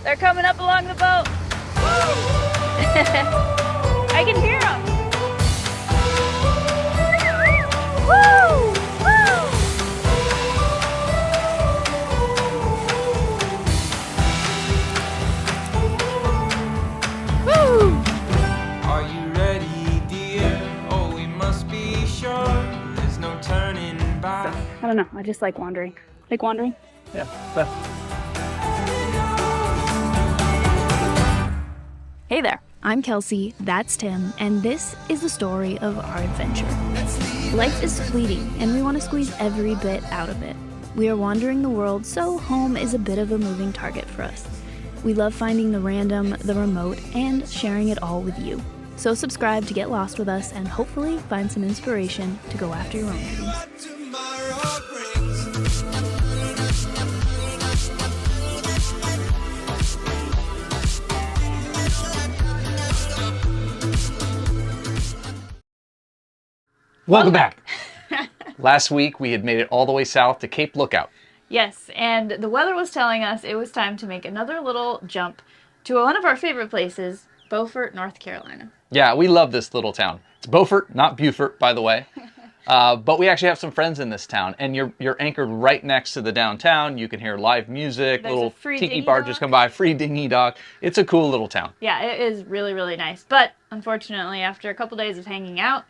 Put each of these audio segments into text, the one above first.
They're coming up along the boat. I can hear them. Woo! Woo! Woo! Are you ready, dear? Oh, we must be sure. There's no turning back. I don't know. I just like wandering. Like wandering? Yeah. But Hey there, I'm Kelsey, that's Tim, and this is the story of our adventure. Life is fleeting, and we want to squeeze every bit out of it. We are wandering the world, so home is a bit of a moving target for us. We love finding the random, the remote, and sharing it all with you. So subscribe to get lost with us and hopefully find some inspiration to go after your own dreams. welcome back. Last week we had made it all the way south to Cape Lookout. Yes, and the weather was telling us it was time to make another little jump to one of our favorite places, Beaufort, North Carolina. Yeah, we love this little town. It's Beaufort, not Buford, by the way. But we actually have some friends in this town, and you're anchored right next to the downtown. You can hear live music, There's a little free tiki dinghy barges dock. come by, free dinghy dock. It's a cool little town. Yeah, it is really, really nice. But unfortunately, after a couple days of hanging out,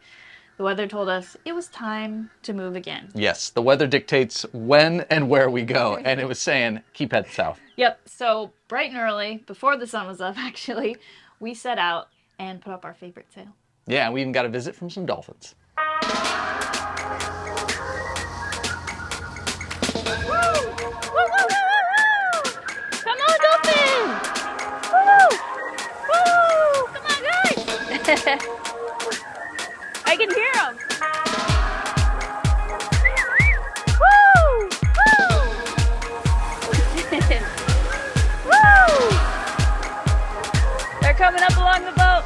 the weather told us it was time to move again. Yes, the weather dictates when and where we go, and it was saying, keep heading south. Yep, so bright and early, before the sun was up actually, we set out and put up our favorite sail. Yeah, and we even got a visit from some dolphins. Come on, dolphins! Woo! Woo! Come on, guys! I can hear them. Woo! Woo! Woo! They're coming up along the boat.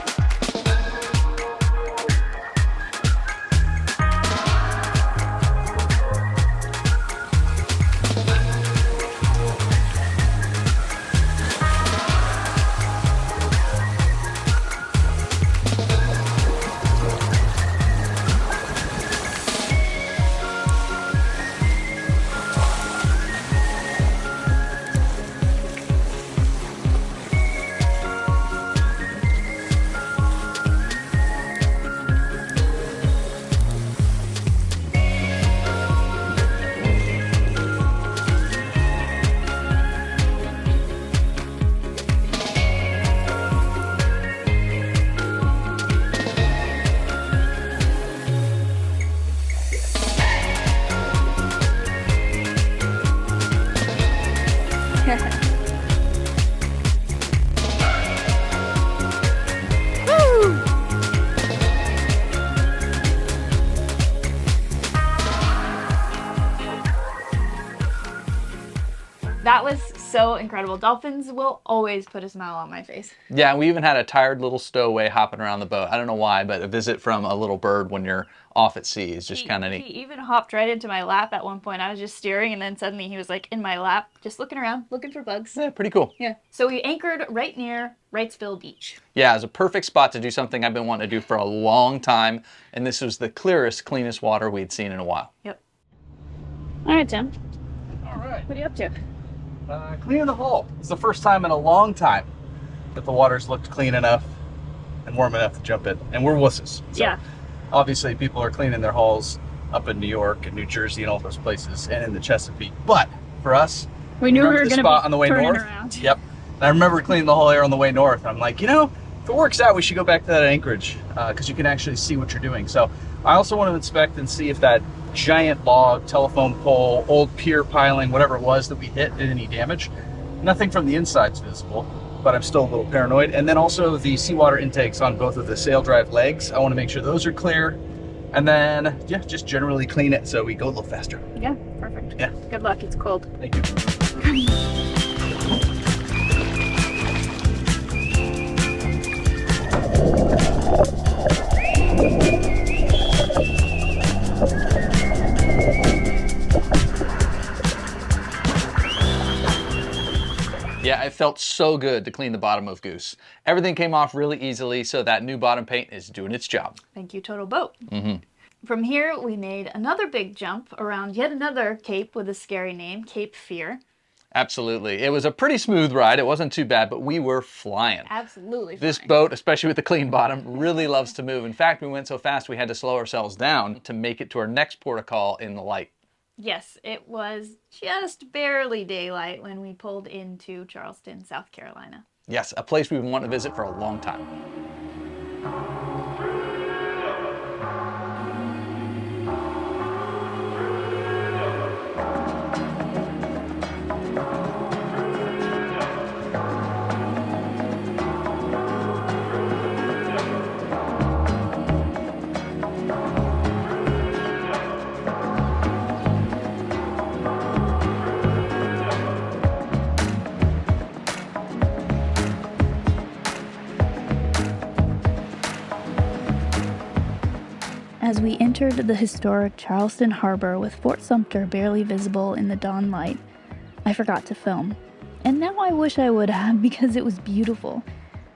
That was so incredible. Dolphins will always put a smile on my face. Yeah, we even had a tired little stowaway hopping around the boat. I don't know why, but a visit from a little bird when you're off at sea is just kind of neat. He even hopped right into my lap at one point. I was just steering, and then suddenly he was like in my lap, just looking around, looking for bugs. Yeah, pretty cool. Yeah. So we anchored right near Wrightsville Beach. Yeah, it's a perfect spot to do something I've been wanting to do for a long time, and this was the clearest, cleanest water we'd seen in a while. Yep. All right, Tim. All right. What are you up to? Cleaning the hull. It's the first time in a long time that the water's looked clean enough and warm enough to jump in. And we're wusses. So Yeah. obviously people are cleaning their hulls up in New York and New Jersey and all those places and in the Chesapeake. But for us, We knew we remember were the going to spot be on the way turning north? around. Yep. And I remember cleaning the whole air on the way north. And I'm like, you know, if it works out, we should go back to that anchorage because you can actually see what you're doing. So I also want to inspect and see if that giant log, telephone pole, old pier piling, whatever it was that we hit, did any damage. Nothing from the inside's visible, but I'm still a little paranoid. And then also the seawater intakes on both of the sail drive legs. I want to make sure those are clear. And then, yeah, just generally clean it so we go a little faster. Yeah, perfect. Yeah. Good luck. It's cold. Thank you. Yeah, it felt so good to clean the bottom of Goose. Everything came off really easily, so that new bottom paint is doing its job. Thank you, Total Boat. From here, we made another big jump around yet another cape with a scary name, Cape Fear. Absolutely. It was a pretty smooth ride. It wasn't too bad, but we were flying. Absolutely flying. This boat, especially with the clean bottom, really loves to move. In fact, we went so fast we had to slow ourselves down to make it to our next port of call in the light. Yes, it was just barely daylight when we pulled into Charleston, South Carolina. Yes, a place we've wanted to visit for a long time. As we entered the historic Charleston Harbor with Fort Sumter barely visible in the dawn light, I forgot to film. And now I wish I would have because it was beautiful.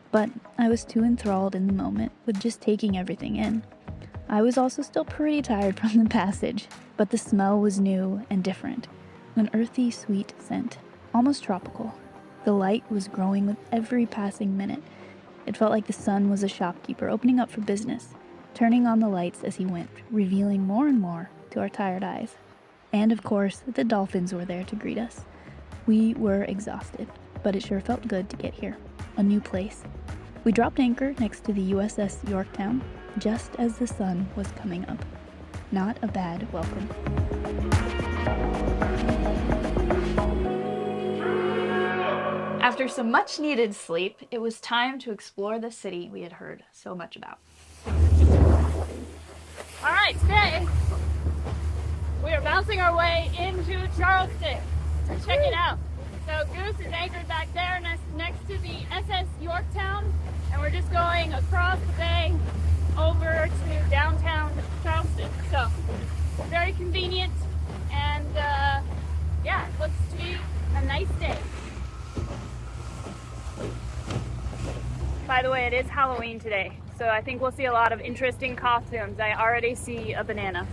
But I was too enthralled in the moment with just taking everything in. I was also still pretty tired from the passage, but the smell was new and different. An earthy, sweet scent, almost tropical. The light was growing with every passing minute. It felt like the sun was a shopkeeper opening up for business, turning on the lights as he went, revealing more and more to our tired eyes. And of course, the dolphins were there to greet us. We were exhausted, but it sure felt good to get here. A new place. We dropped anchor next to the USS Yorktown, just as the sun was coming up. Not a bad welcome. After some much-needed sleep, it was time to explore the city we had heard so much about. All right, today we are bouncing our way into Charleston. Check it out. So Goose is anchored back there next to the SS Yorktown, and we're just going across the bay over to downtown Charleston. So very convenient, and yeah, it looks to be a nice day. By the way, it is Halloween today, so I think we'll see a lot of interesting costumes. I already see a banana.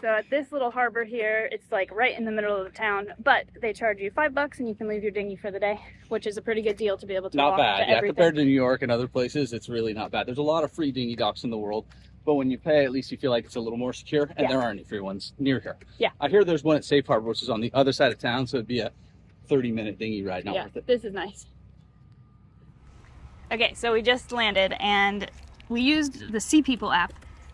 So at this little harbor here, it's like right in the middle of the town, but they charge you $5 and you can leave your dinghy for the day, which is a pretty good deal to be able to Not walk bad, to yeah. everything. Compared to New York and other places, it's really not bad. There's a lot of free dinghy docks in the world, but when you pay, at least you feel like it's a little more secure, and there aren't any free ones near here. Yeah. I hear there's one at Safe Harbor, which is on the other side of town, so it'd be a 30-minute dinghy ride, not worth it. This is nice. Okay, so we just landed, and we used the CPeople app,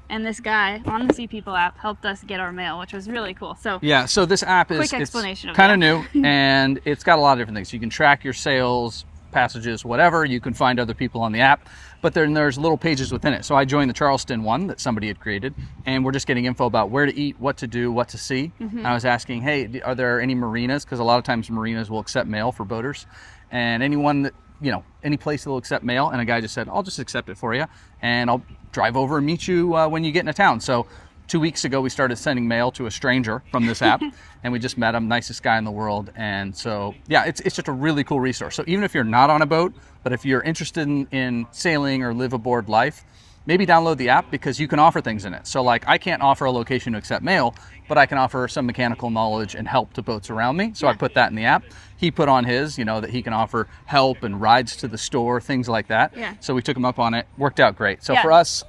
and this guy on the CPeople app helped us get our mail, which was really cool. So Yeah, so this app is quick explanation of kind of the new, and it's got a lot of different things. You can track your sales, passages, whatever. You can find other people on the app, but then there's little pages within it. So I joined the Charleston one that somebody had created, and we're just getting info about where to eat, what to do, what to see. I was asking, hey, are there any marinas? Because a lot of times marinas will accept mail for boaters, and anyone that, you know, any place that will accept mail. And a guy just said, I'll just accept it for you, and I'll drive over and meet you when you get into town. So 2 weeks ago, we started sending mail to a stranger from this app, and we just met him, nicest guy in the world. And so, yeah, it's just a really cool resource. So even if you're not on a boat, but if you're interested in sailing or live aboard life, maybe download the app, because you can offer things in it. So like, I can't offer a location to accept mail, but I can offer some mechanical knowledge and help to boats around me. So I put that in the app. He put on his, you know, that he can offer help and rides to the store, things like that. Yeah. So we took him up on it. Worked out great. So for us,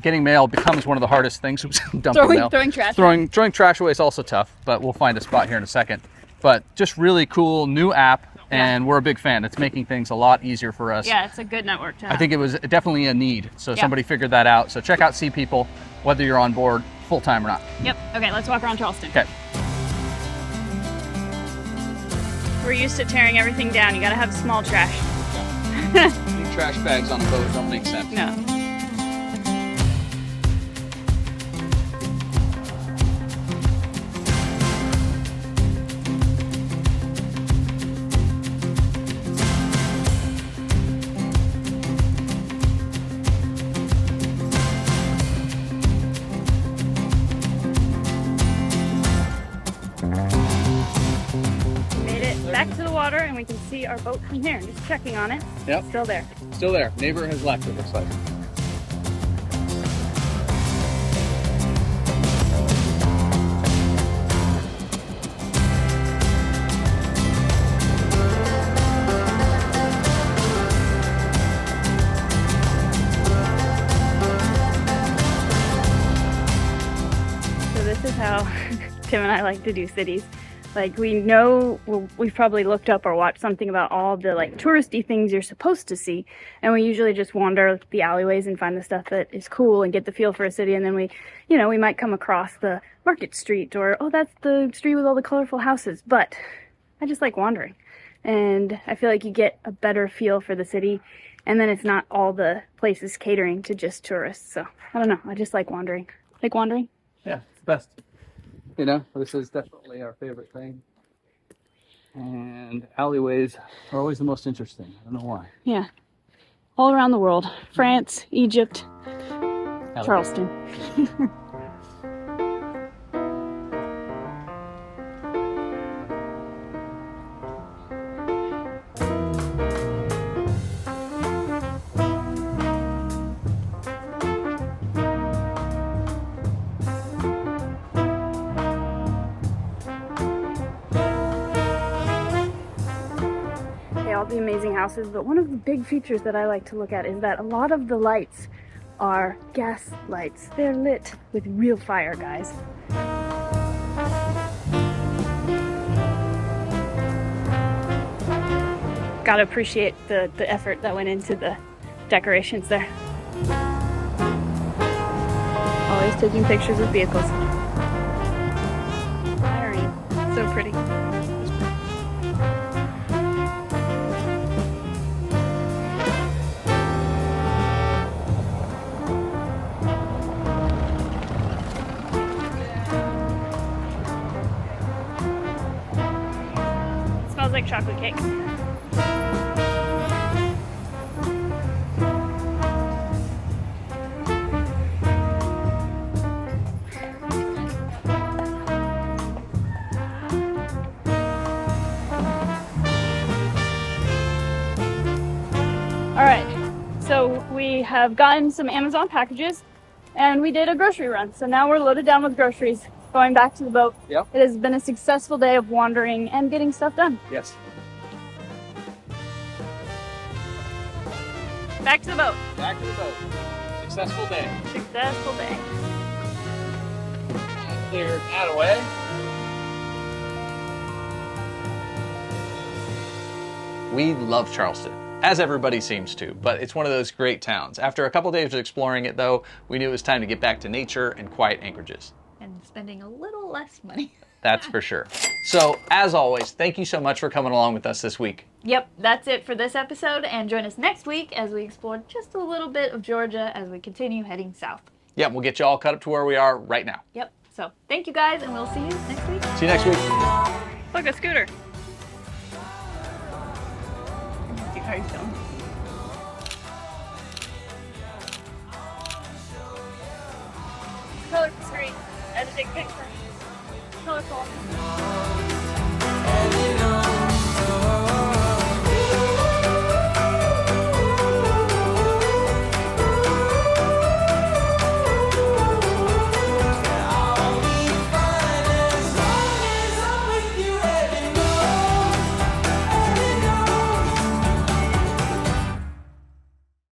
getting mail becomes one of the hardest things. Dumping mail. Throwing trash. Throwing trash away is also tough, but we'll find a spot here in a second. But just really cool new app, and we're a big fan. It's making things a lot easier for us. Yeah, it's a good network to have. I think it was definitely a need. So somebody figured that out. So check out CPeople, whether you're on board full-time or not. Yep. Okay, let's walk around Charleston. Okay. We're used to tearing everything down. You gotta have small trash. Big trash bags on a boat don't make sense. No. I can see our boat from here. Just checking on it. Yep. Still there. Still there. Neighbor has left, it looks like. So this is how Tim and I like to do cities. Like, we know, we've probably looked up or watched something about all the like touristy things you're supposed to see, and we usually just wander the alleyways and find the stuff that is cool and get the feel for a city. And then we, you know, we might come across the market street, or oh, that's the street with all the colorful houses. But I just like wandering, and I feel like you get a better feel for the city, and then it's not all the places catering to just tourists. So I don't know, I just like wandering. Like wandering? Yeah, it's the best. You know, this is definitely our favorite thing. And alleyways are always the most interesting. I don't know why. Yeah. All around the world. France, Egypt, Charleston. All the amazing houses, but one of the big features that I like to look at is that a lot of the lights are gas lights. They're lit with real fire, guys. Gotta appreciate the effort that went into the decorations there. Always taking pictures of vehicles. Irene, so pretty. Smells like chocolate cake. All right, so we have gotten some Amazon packages and we did a grocery run. So now we're loaded down with groceries, going back to the boat. Yep. It has been a successful day of wandering and getting stuff done. Yes. Back to the boat. Back to the boat. Successful day. Successful day. Cleared that away. We love Charleston, as everybody seems to, but it's one of those great towns. After a couple days of exploring it, though, we knew it was time to get back to nature and quiet anchorages. And spending a little less money. That's for sure. So, as always, thank you so much for coming along with us this week. Yep, that's it for this episode, and join us next week as we explore just a little bit of Georgia as we continue heading south. Yep, we'll get you all caught up to where we are right now. Yep, so thank you guys, and we'll see you next week. See you next week. Look, a scooter. How are you feeling? Colorful screen. I had to take a picture. Colorful.